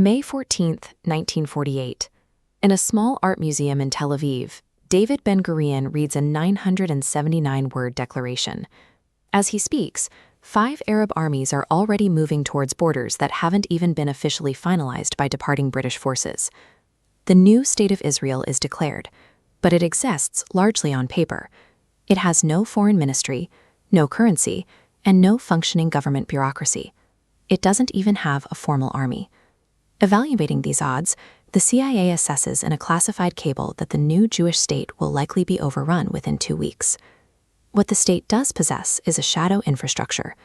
May 14, 1948. In a small art museum in Tel Aviv, David Ben-Gurion reads a 979-word declaration. As he speaks, 5 Arab armies are already moving towards borders that haven't even been officially finalized by departing British forces. The new State of Israel is declared, but it exists largely on paper. It has no foreign ministry, no currency, and no functioning government bureaucracy. It doesn't even have a formal army. Evaluating these odds, the CIA assesses in a classified cable that the new Jewish state will likely be overrun within 2 weeks. What the state does possess is a shadow infrastructure.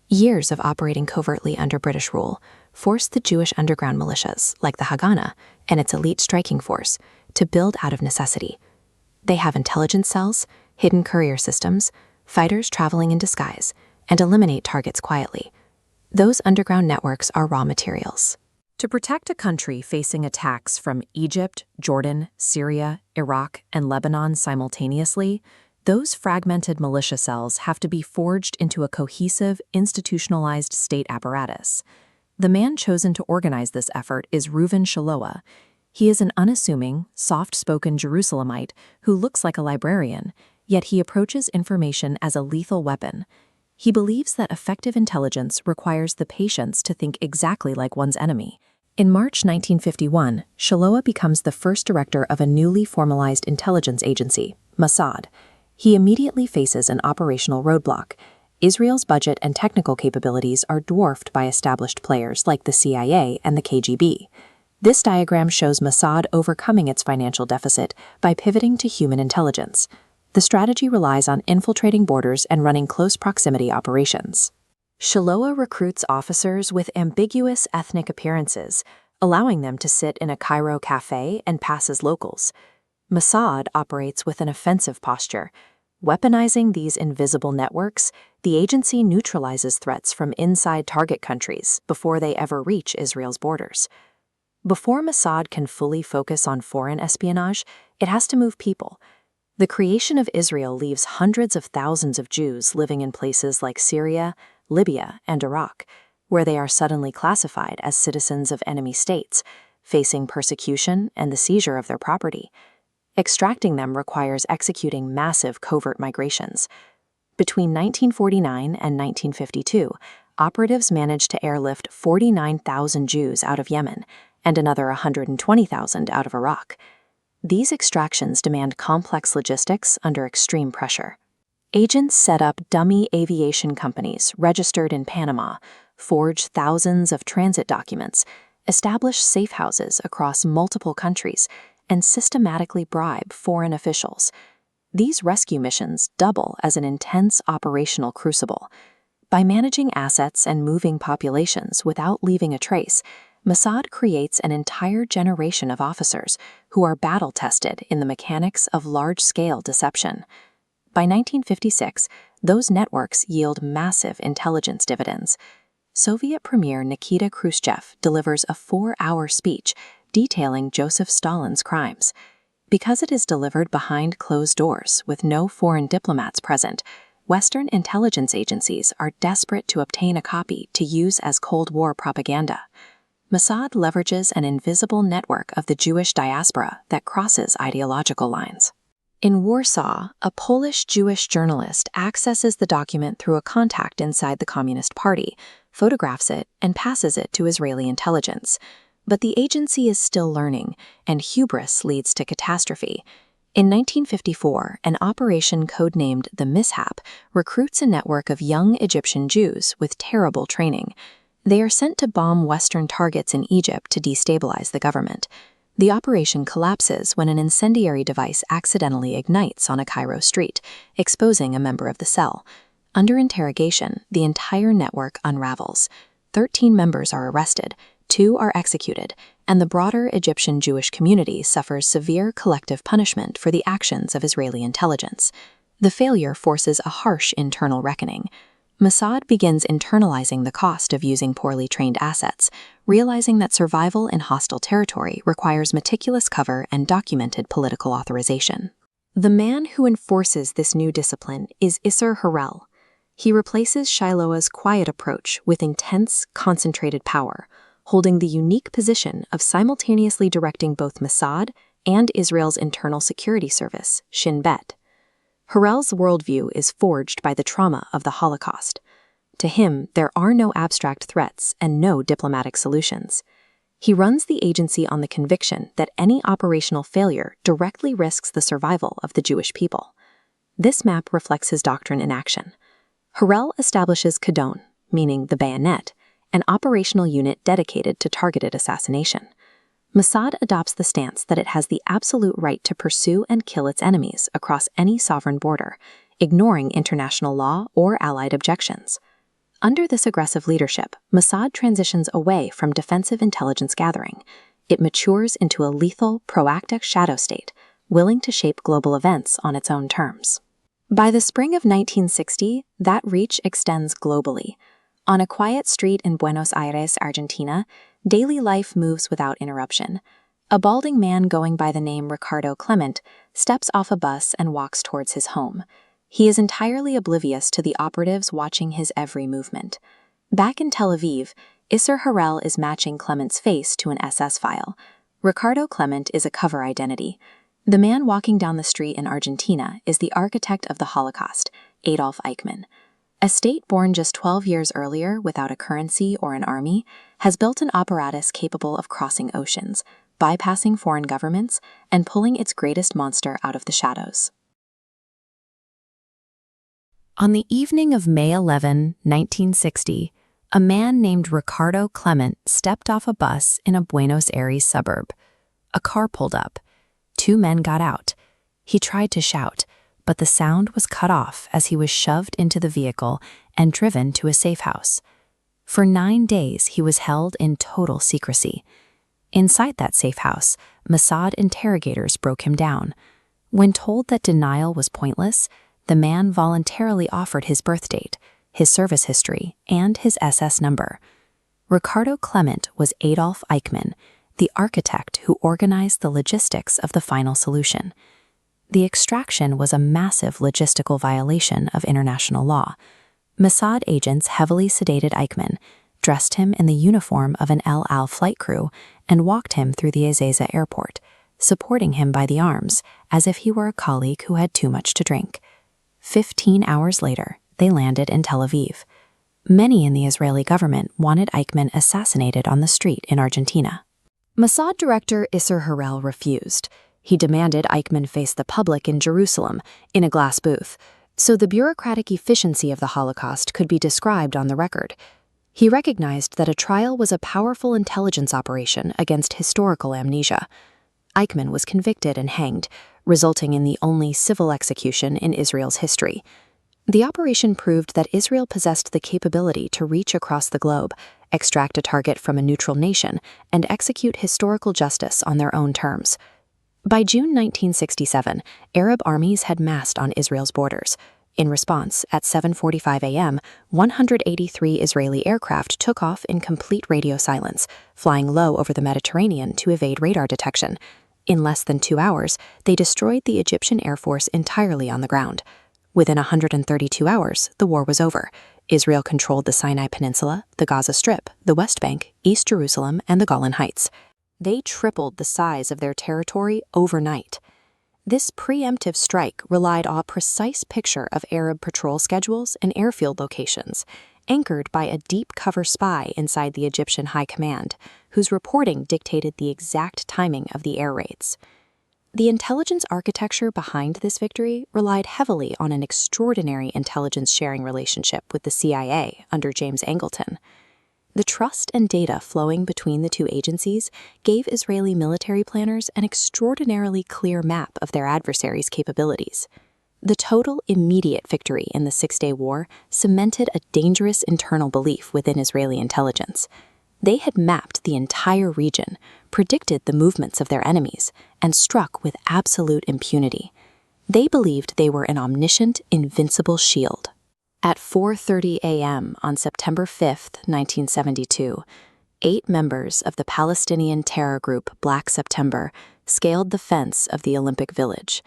Years of operating covertly under British rule forced the Jewish underground militias, like the Haganah and its elite striking force, to build out of necessity. They have intelligence cells, hidden courier systems, fighters traveling in disguise, and eliminate targets quietly. Those underground networks are raw materials. To protect a country facing attacks from Egypt, Jordan, Syria, Iraq, and Lebanon simultaneously, those fragmented militia cells have to be forged into a cohesive, institutionalized state apparatus. The man chosen to organize this effort is Reuven Shaloa. He is an unassuming, soft-spoken Jerusalemite who looks like a librarian, yet he approaches information as a lethal weapon. He believes that effective intelligence requires the patience to think exactly like one's enemy. In March 1951, Shaloa becomes the first director of a newly formalized intelligence agency, Mossad. He immediately faces an operational roadblock. Israel's budget and technical capabilities are dwarfed by established players like the CIA and the KGB. This diagram shows Mossad overcoming its financial deficit by pivoting to human intelligence. The strategy relies on infiltrating borders and running close proximity operations. Shaloa recruits officers with ambiguous ethnic appearances, allowing them to sit in a Cairo cafe and pass as locals. Mossad operates with an offensive posture. Weaponizing these invisible networks, the agency neutralizes threats from inside target countries before they ever reach Israel's borders. Before Mossad can fully focus on foreign espionage, it has to move people. The creation of Israel leaves hundreds of thousands of Jews living in places like Syria, Libya, and Iraq, where they are suddenly classified as citizens of enemy states, facing persecution and the seizure of their property. Extracting them requires executing massive covert migrations. Between 1949 and 1952, operatives managed to airlift 49,000 Jews out of Yemen and another 120,000 out of Iraq. These extractions demand complex logistics under extreme pressure. Agents set up dummy aviation companies registered in Panama, forge thousands of transit documents, establish safe houses across multiple countries, and systematically bribe foreign officials. These rescue missions double as an intense operational crucible. By managing assets and moving populations without leaving a trace, Mossad creates an entire generation of officers who are battle-tested in the mechanics of large-scale deception. By 1956, those networks yield massive intelligence dividends. Soviet Premier Nikita Khrushchev delivers a 4-hour speech detailing Joseph Stalin's crimes. Because it is delivered behind closed doors with no foreign diplomats present, Western intelligence agencies are desperate to obtain a copy to use as Cold War propaganda. Mossad leverages an invisible network of the Jewish diaspora that crosses ideological lines. In Warsaw, a Polish Jewish journalist accesses the document through a contact inside the Communist Party, photographs it, and passes it to Israeli intelligence. But the agency is still learning, and hubris leads to catastrophe. In 1954, an operation codenamed The Mishap recruits a network of young Egyptian Jews with terrible training. They are sent to bomb Western targets in Egypt to destabilize the government. The operation collapses when an incendiary device accidentally ignites on a Cairo street, exposing a member of the cell. Under interrogation, the entire network unravels. 13 members are arrested, 2 are executed, and the broader Egyptian Jewish community suffers severe collective punishment for the actions of Israeli intelligence. The failure forces a harsh internal reckoning. Mossad begins internalizing the cost of using poorly trained assets, realizing that survival in hostile territory requires meticulous cover and documented political authorization. The man who enforces this new discipline is Isser Harel. He replaces Shiloah's quiet approach with intense, concentrated power. holding the unique position of simultaneously directing both Mossad and Israel's internal security service, Shin Bet. Harel's worldview is forged by the trauma of the Holocaust. To him, there are no abstract threats and no diplomatic solutions. He runs the agency on the conviction that any operational failure directly risks the survival of the Jewish people. This map reflects his doctrine in action. Harel establishes Kadon, meaning the bayonet, an operational unit dedicated to targeted assassination. Mossad adopts the stance that it has the absolute right to pursue and kill its enemies across any sovereign border, ignoring international law or allied objections. Under this aggressive leadership, Mossad transitions away from defensive intelligence gathering. It matures into a lethal, proactive shadow state, willing to shape global events on its own terms. By the spring of 1960, that reach extends globally. On a quiet street in Buenos Aires, Argentina, daily life moves without interruption. A balding man going by the name Ricardo Clement steps off a bus and walks towards his home. He is entirely oblivious to the operatives watching his every movement. Back in Tel Aviv, Isser Harel is matching Clement's face to an SS file. Ricardo Clement is a cover identity. The man walking down the street in Argentina is the architect of the Holocaust, Adolf Eichmann. A state born just 12 years earlier without a currency or an army has built an apparatus capable of crossing oceans, bypassing foreign governments, and pulling its greatest monster out of the shadows. On the evening of May 11, 1960, a man named Ricardo Clement stepped off a bus in a Buenos Aires suburb. A car pulled up. Two men got out. He tried to shout, but the sound was cut off as he was shoved into the vehicle and driven to a safe house. For 9 days, he was held in total secrecy. Inside that safe house, Mossad interrogators broke him down. When told that denial was pointless, the man voluntarily offered his birth date, his service history, and his SS number. Ricardo Clement was Adolf Eichmann, the architect who organized the logistics of the final solution. The extraction was a massive logistical violation of international law. Mossad agents heavily sedated Eichmann, dressed him in the uniform of an El Al flight crew, and walked him through the Ezeiza airport, supporting him by the arms as if he were a colleague who had too much to drink. 15 hours later, they landed in Tel Aviv. Many in the Israeli government wanted Eichmann assassinated on the street in Argentina. Mossad director Isser Harel refused. He demanded Eichmann face the public in Jerusalem, in a glass booth, so the bureaucratic efficiency of the Holocaust could be described on the record. He recognized that a trial was a powerful intelligence operation against historical amnesia. Eichmann was convicted and hanged, resulting in the only civil execution in Israel's history. The operation proved that Israel possessed the capability to reach across the globe, extract a target from a neutral nation, and execute historical justice on their own terms. By June 1967, Arab armies had massed on Israel's borders. In response, at 7:45 a.m., 183 Israeli aircraft took off in complete radio silence, flying low over the Mediterranean to evade radar detection. In less than 2 hours, they destroyed the Egyptian Air Force entirely on the ground. Within 132 hours, the war was over. Israel controlled the Sinai Peninsula, the Gaza Strip, the West Bank, East Jerusalem, and the Golan Heights. They tripled the size of their territory overnight. This preemptive strike relied on a precise picture of Arab patrol schedules and airfield locations, anchored by a deep cover spy inside the Egyptian High Command, whose reporting dictated the exact timing of the air raids. The intelligence architecture behind this victory relied heavily on an extraordinary intelligence-sharing relationship with the CIA under James Angleton. The trust and data flowing between the two agencies gave Israeli military planners an extraordinarily clear map of their adversaries' capabilities. The total immediate victory in the Six-Day War cemented a dangerous internal belief within Israeli intelligence. They had mapped the entire region, predicted the movements of their enemies, and struck with absolute impunity. They believed they were an omniscient, invincible shield. At 4:30 a.m. on September 5, 1972, 8 members of the Palestinian terror group Black September scaled the fence of the Olympic Village.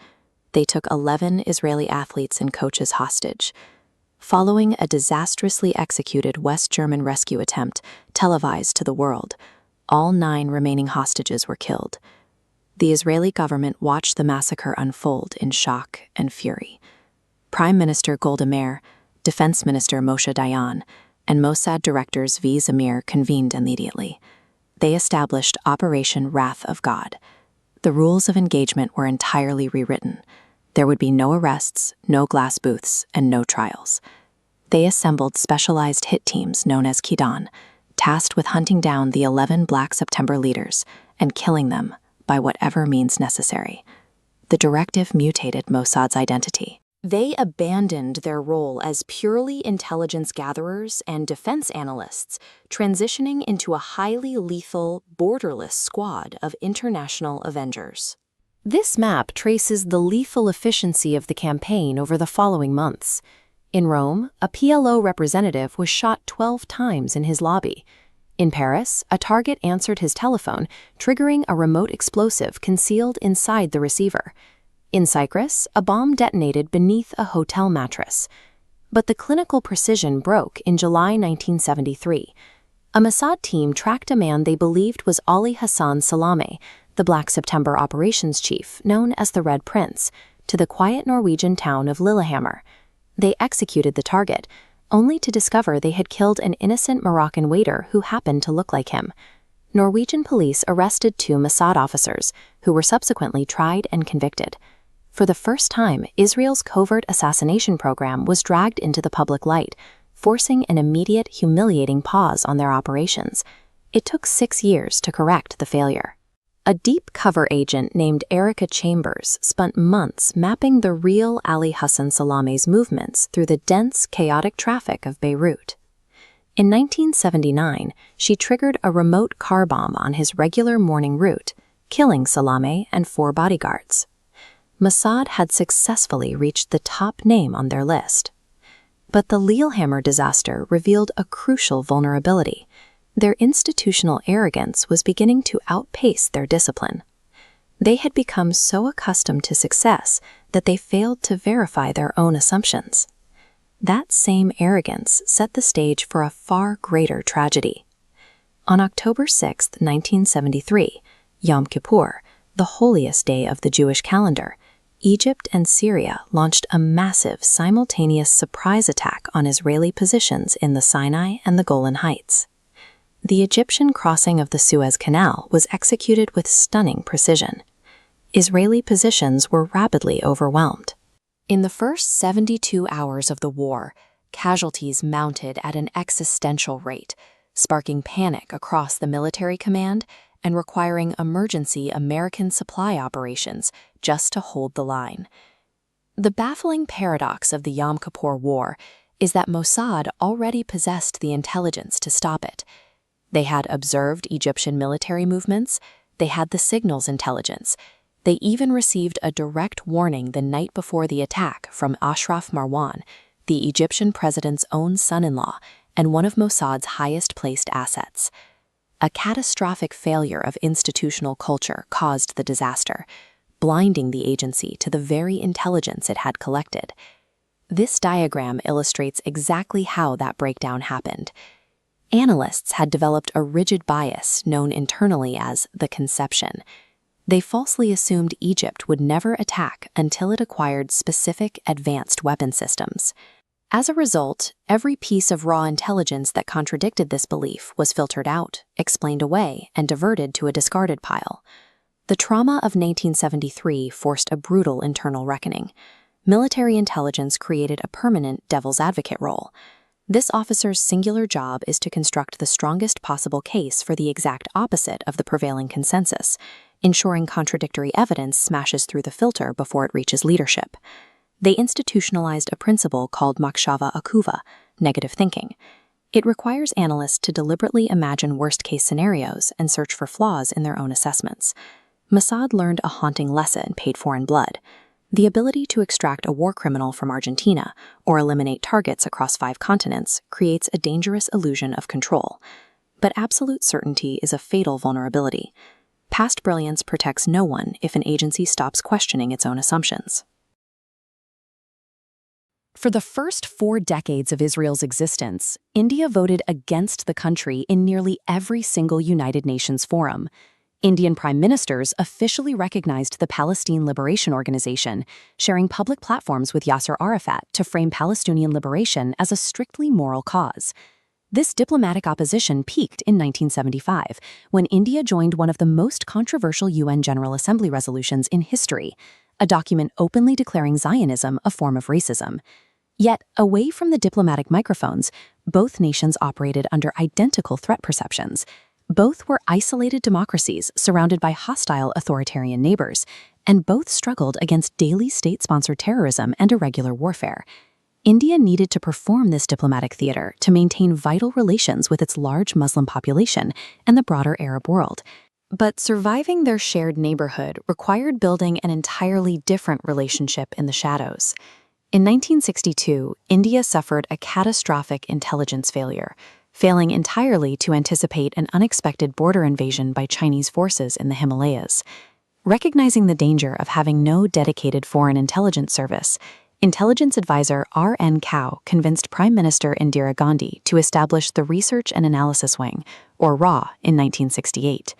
They took 11 Israeli athletes and coaches hostage. following a disastrously executed West German rescue attempt televised to the world. All 9 remaining hostages were killed. The Israeli government watched the massacre unfold in shock and fury. Prime Minister Golda Meir, Defense Minister Moshe Dayan, and Mossad directors V. Zamir convened immediately. They established Operation Wrath of God. The rules of engagement were entirely rewritten. There would be no arrests, no glass booths, and no trials. They assembled specialized hit teams known as Kidan, tasked with hunting down the 11 Black September leaders and killing them by whatever means necessary. The directive mutated Mossad's identity. They abandoned their role as purely intelligence gatherers and defense analysts, transitioning into a highly lethal, borderless squad of international avengers. This map traces the lethal efficiency of the campaign over the following months. In Rome, a PLO representative was shot 12 times in his lobby. In Paris, a target answered his telephone, triggering a remote explosive concealed inside the receiver. In Cyprus, a bomb detonated beneath a hotel mattress. But the clinical precision broke in July 1973. A Mossad team tracked a man they believed was Ali Hassan Salameh, the Black September operations chief, known as the Red Prince, to the quiet Norwegian town of Lillehammer. They executed the target, only to discover they had killed an innocent Moroccan waiter who happened to look like him. Norwegian police arrested 2 Mossad officers, who were subsequently tried and convicted. For the first time, Israel's covert assassination program was dragged into the public light, forcing an immediate, humiliating pause on their operations. It took 6 years to correct the failure. A deep cover agent named Erica Chambers spent months mapping the real Ali Hassan Salameh's movements through the dense, chaotic traffic of Beirut. In 1979, she triggered a remote car bomb on his regular morning route, killing Salameh and 4 bodyguards. Mossad had successfully reached the top name on their list. But the Lillehammer disaster revealed a crucial vulnerability. Their institutional arrogance was beginning to outpace their discipline. They had become so accustomed to success that they failed to verify their own assumptions. That same arrogance set the stage for a far greater tragedy. On October 6, 1973, Yom Kippur, the holiest day of the Jewish calendar, Egypt and Syria launched a massive simultaneous surprise attack on Israeli positions in the Sinai and the Golan Heights. The Egyptian crossing of the Suez Canal was executed with stunning precision. Israeli positions were rapidly overwhelmed. In the first 72 hours of the war, casualties mounted at an existential rate, sparking panic across the military command and requiring emergency American supply operations just to hold the line. The baffling paradox of the Yom Kippur War is that Mossad already possessed the intelligence to stop it. They had observed Egyptian military movements, they had the signals intelligence, they even received a direct warning the night before the attack from Ashraf Marwan, the Egyptian president's own son-in-law and one of Mossad's highest-placed assets. A catastrophic failure of institutional culture caused the disaster, blinding the agency to the very intelligence it had collected. This diagram illustrates exactly how that breakdown happened. Analysts had developed a rigid bias known internally as the conception. They falsely assumed Egypt would never attack until it acquired specific advanced weapon systems. As a result, every piece of raw intelligence that contradicted this belief was filtered out, explained away, and diverted to a discarded pile. The trauma of 1973 forced a brutal internal reckoning. Military intelligence created a permanent devil's advocate role. This officer's singular job is to construct the strongest possible case for the exact opposite of the prevailing consensus, ensuring contradictory evidence smashes through the filter before it reaches leadership. They institutionalized a principle called makshava akuva, negative thinking. It requires analysts to deliberately imagine worst-case scenarios and search for flaws in their own assessments. Mossad learned a haunting lesson paid for in blood. The ability to extract a war criminal from Argentina or eliminate targets across 5 continents creates a dangerous illusion of control. But absolute certainty is a fatal vulnerability. Past brilliance protects no one if an agency stops questioning its own assumptions. For the first 4 decades of Israel's existence, India voted against the country in nearly every single United Nations forum. Indian prime ministers officially recognized the Palestine Liberation Organization, sharing public platforms with Yasser Arafat to frame Palestinian liberation as a strictly moral cause. This diplomatic opposition peaked in 1975, when India joined one of the most controversial UN General Assembly resolutions in history, a document openly declaring Zionism a form of racism. Yet, away from the diplomatic microphones, both nations operated under identical threat perceptions. Both were isolated democracies surrounded by hostile authoritarian neighbors, and both struggled against daily state-sponsored terrorism and irregular warfare. India needed to perform this diplomatic theater to maintain vital relations with its large Muslim population and the broader Arab world. But surviving their shared neighborhood required building an entirely different relationship in the shadows. In 1962, India suffered a catastrophic intelligence failure, failing entirely to anticipate an unexpected border invasion by Chinese forces in the Himalayas. Recognizing the danger of having no dedicated foreign intelligence service, intelligence advisor R.N. Kao convinced Prime Minister Indira Gandhi to establish the Research and Analysis Wing, or RAW, in 1968.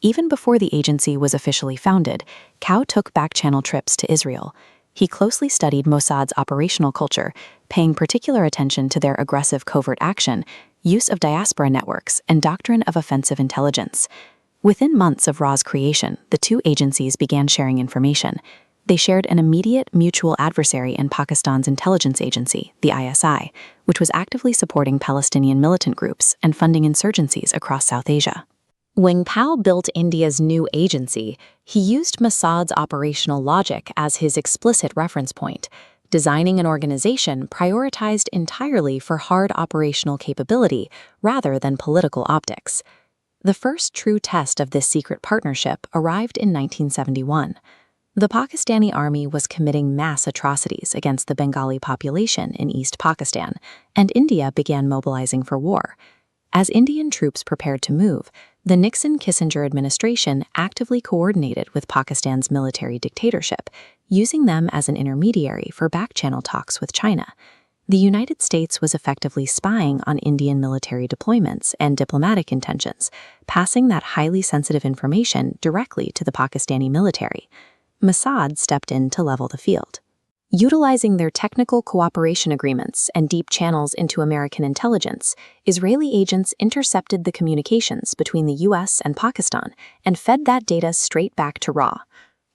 Even before the agency was officially founded, Kao took back-channel trips to Israel. He closely studied Mossad's operational culture, paying particular attention to their aggressive covert action, use of diaspora networks, and doctrine of offensive intelligence. Within months of RAW's creation, the two agencies began sharing information. They shared an immediate mutual adversary in Pakistan's intelligence agency, the ISI, which was actively supporting Palestinian militant groups and funding insurgencies across South Asia. When Pal built India's new agency, he used Mossad's operational logic as his explicit reference point, designing an organization prioritized entirely for hard operational capability rather than political optics. The first true test of this secret partnership arrived in 1971. The Pakistani army was committing mass atrocities against the Bengali population in East Pakistan, and India began mobilizing for war. As Indian troops prepared to move, the Nixon-Kissinger administration actively coordinated with Pakistan's military dictatorship, using them as an intermediary for back-channel talks with China. The United States was effectively spying on Indian military deployments and diplomatic intentions, passing that highly sensitive information directly to the Pakistani military. Mossad stepped in to level the field. Utilizing their technical cooperation agreements and deep channels into American intelligence, Israeli agents intercepted the communications between the U.S. and Pakistan and fed that data straight back to RAW.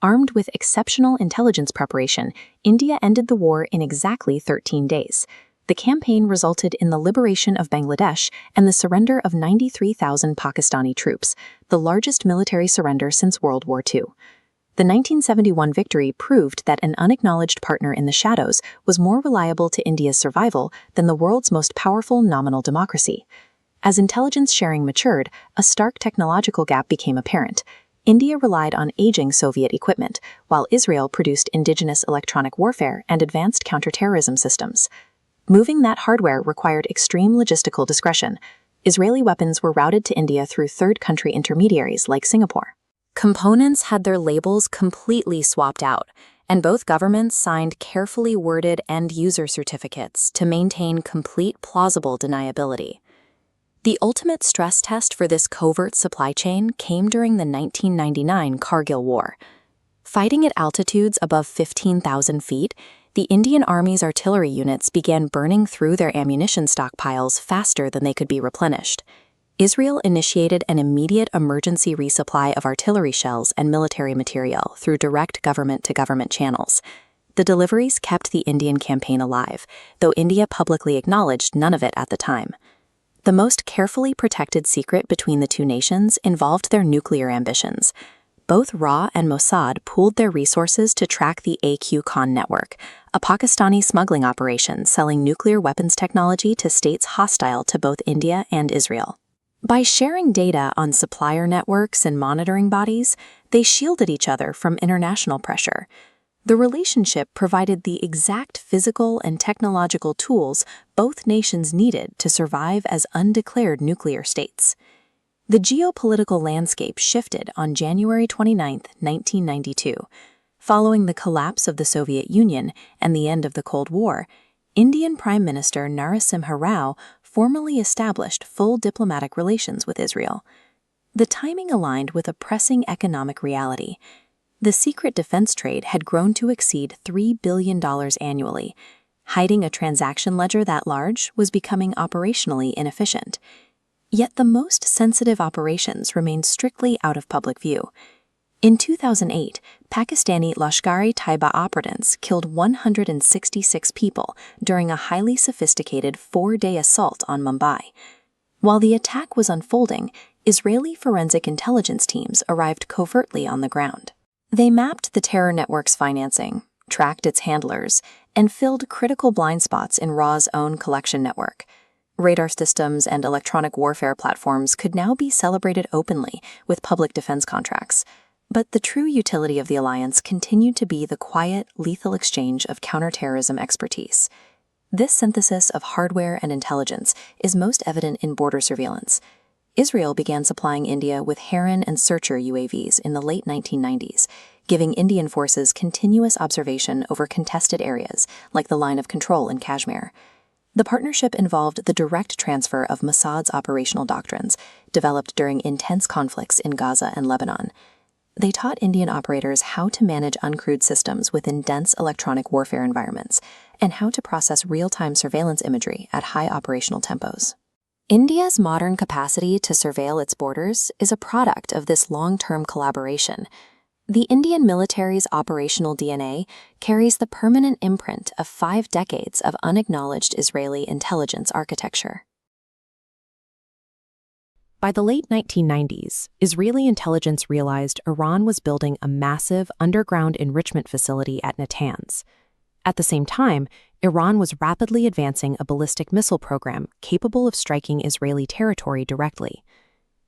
Armed with exceptional intelligence preparation, India ended the war in exactly 13 days. The campaign resulted in the liberation of Bangladesh and the surrender of 93,000 Pakistani troops, the largest military surrender since World War II. The 1971 victory proved that an unacknowledged partner in the shadows was more reliable to India's survival than the world's most powerful nominal democracy. As intelligence sharing matured, a stark technological gap became apparent. India relied on aging Soviet equipment, while Israel produced indigenous electronic warfare and advanced counterterrorism systems. Moving that hardware required extreme logistical discretion. Israeli weapons were routed to India through third-country intermediaries like Singapore. Components had their labels completely swapped out, and both governments signed carefully worded end-user certificates to maintain complete plausible deniability. The ultimate stress test for this covert supply chain came during the 1999 Kargil War. Fighting at altitudes above 15,000 feet, the Indian Army's artillery units began burning through their ammunition stockpiles faster than they could be replenished. Israel initiated an immediate emergency resupply of artillery shells and military material through direct government-to-government channels. The deliveries kept the Indian campaign alive, though India publicly acknowledged none of it at the time. The most carefully protected secret between the two nations involved their nuclear ambitions. Both RAW and Mossad pooled their resources to track the AQ-Khan network, a Pakistani smuggling operation selling nuclear weapons technology to states hostile to both India and Israel. By sharing data on supplier networks and monitoring bodies, they shielded each other from international pressure. The relationship provided the exact physical and technological tools both nations needed to survive as undeclared nuclear states. The geopolitical landscape shifted on January 29, 1992. Following the collapse of the Soviet Union and the end of the Cold War, Indian Prime Minister Narasimha Rao formally established full diplomatic relations with Israel. The timing aligned with a pressing economic reality. The secret defense trade had grown to exceed $3 billion annually. Hiding a transaction ledger that large was becoming operationally inefficient. Yet the most sensitive operations remained strictly out of public view. In 2008, Pakistani Lashkar-e-Taiba operatives killed 166 people during a highly sophisticated 4-day assault on Mumbai. While the attack was unfolding, Israeli forensic intelligence teams arrived covertly on the ground. They mapped the terror network's financing, tracked its handlers, and filled critical blind spots in Ra's own collection network. Radar systems and electronic warfare platforms could now be celebrated openly with public defense contracts. But the true utility of the alliance continued to be the quiet, lethal exchange of counterterrorism expertise. This synthesis of hardware and intelligence is most evident in border surveillance. Israel began supplying India with Heron and Searcher UAVs in the late 1990s, giving Indian forces continuous observation over contested areas like the Line of Control in Kashmir. The partnership involved the direct transfer of Mossad's operational doctrines, developed during intense conflicts in Gaza and Lebanon. They taught Indian operators how to manage uncrewed systems within dense electronic warfare environments and how to process real-time surveillance imagery at high operational tempos. India's modern capacity to surveil its borders is a product of this long-term collaboration. The Indian military's operational DNA carries the permanent imprint of 5 decades of unacknowledged Israeli intelligence architecture. By the late 1990s, Israeli intelligence realized Iran was building a massive underground enrichment facility at Natanz. At the same time, Iran was rapidly advancing a ballistic missile program capable of striking Israeli territory directly.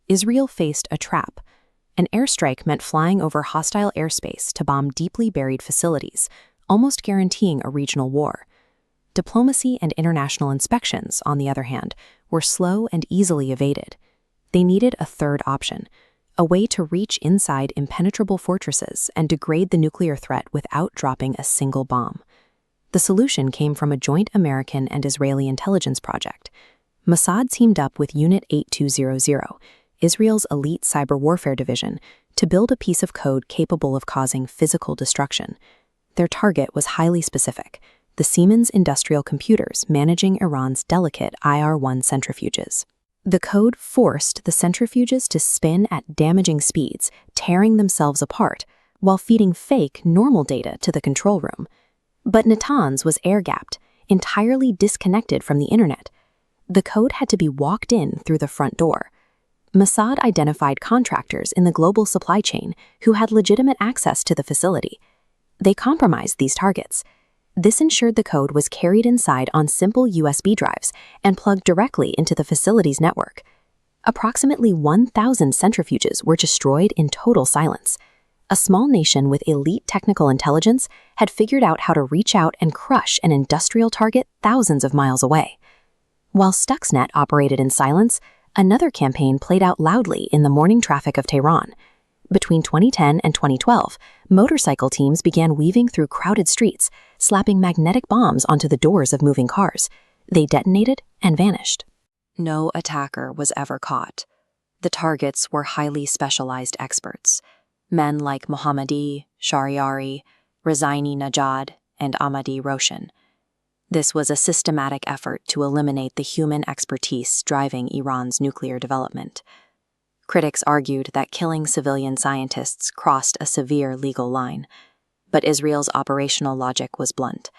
Israel faced a trap. An airstrike meant flying over hostile airspace to bomb deeply buried facilities, almost guaranteeing a regional war. Diplomacy and international inspections, on the other hand, were slow and easily evaded. They needed a third option, a way to reach inside impenetrable fortresses and degrade the nuclear threat without dropping a single bomb. The solution came from a joint American and Israeli intelligence project. Mossad teamed up with Unit 8200, Israel's elite cyber warfare division, to build a piece of code capable of causing physical destruction. Their target was highly specific: the Siemens industrial computers managing Iran's delicate IR-1 centrifuges. The code forced the centrifuges to spin at damaging speeds, tearing themselves apart, while feeding fake, normal data to the control room. But Natanz was air-gapped, entirely disconnected from the internet. The code had to be walked in through the front door. Mossad identified contractors in the global supply chain who had legitimate access to the facility. They compromised these targets. This ensured the code was carried inside on simple USB drives and plugged directly into the facility's network. Approximately 1,000 centrifuges were destroyed in total silence. A small nation with elite technical intelligence had figured out how to reach out and crush an industrial target thousands of miles away. While Stuxnet operated in silence, another campaign played out loudly in the morning traffic of Tehran. Between 2010 and 2012, motorcycle teams began weaving through crowded streets, slapping magnetic bombs onto the doors of moving cars. They detonated and vanished. No attacker was ever caught. The targets were highly specialized experts. Men like Mohammadi, Shahriari, Razaini Najad, and Ahmadi Roshan. This was a systematic effort to eliminate the human expertise driving Iran's nuclear development. Critics argued that killing civilian scientists crossed a severe legal line, but Israel's operational logic was blunt.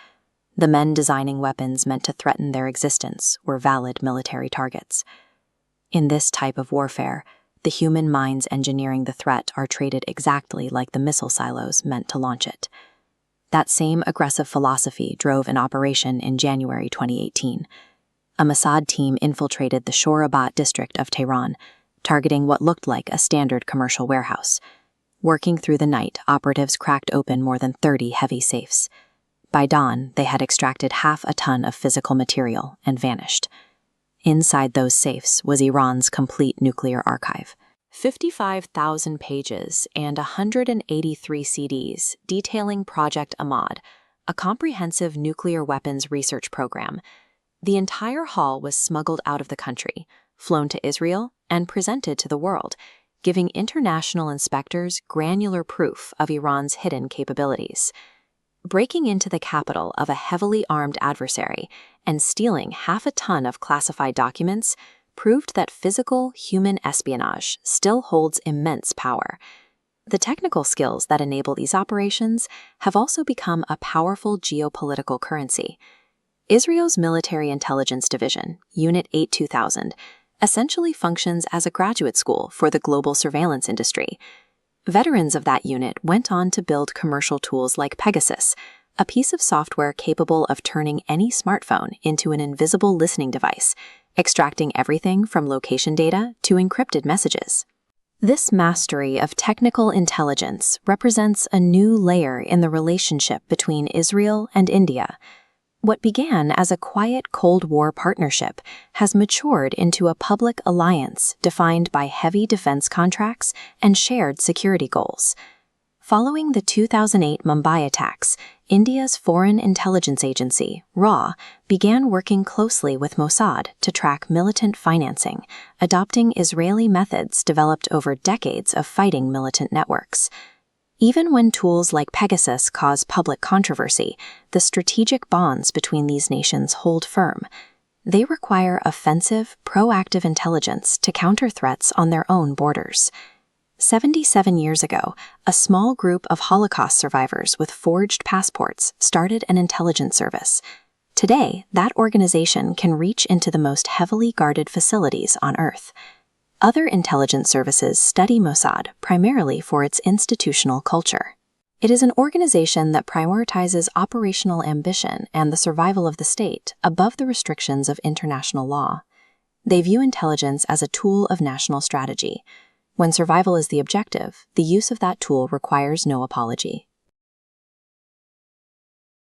The men designing weapons meant to threaten their existence were valid military targets. In this type of warfare, the human minds engineering the threat are treated exactly like the missile silos meant to launch it. That same aggressive philosophy drove an operation in January 2018. A Mossad team infiltrated the Shorabat district of Tehran, targeting what looked like a standard commercial warehouse. Working through the night, operatives cracked open more than 30 heavy safes. By dawn, they had extracted half a ton of physical material and vanished. Inside those safes was Iran's complete nuclear archive. 55,000 pages and 183 CDs detailing Project Ahmad, a comprehensive nuclear weapons research program. The entire haul was smuggled out of the country, flown to Israel, and presented to the world, giving international inspectors granular proof of Iran's hidden capabilities. Breaking into the capital of a heavily armed adversary and stealing 1/2 ton of classified documents proved that physical human espionage still holds immense power. The technical skills that enable these operations have also become a powerful geopolitical currency. Israel's Military Intelligence Division, Unit 8-2000, essentially functions as a graduate school for the global surveillance industry. Veterans of that unit went on to build commercial tools like Pegasus, a piece of software capable of turning any smartphone into an invisible listening device, extracting everything from location data to encrypted messages. This mastery of technical intelligence represents a new layer in the relationship between Israel and India. What began as a quiet Cold War partnership has matured into a public alliance defined by heavy defense contracts and shared security goals. Following the 2008 Mumbai attacks, India's Foreign Intelligence Agency, RAW, began working closely with Mossad to track militant financing, adopting Israeli methods developed over decades of fighting militant networks. Even when tools like Pegasus cause public controversy, the strategic bonds between these nations hold firm. They require offensive, proactive intelligence to counter threats on their own borders. 77 years ago, a small group of Holocaust survivors with forged passports started an intelligence service. Today, that organization can reach into the most heavily guarded facilities on Earth. Other intelligence services study Mossad primarily for its institutional culture. It is an organization that prioritizes operational ambition and the survival of the state above the restrictions of international law. They view intelligence as a tool of national strategy. When survival is the objective, the use of that tool requires no apology.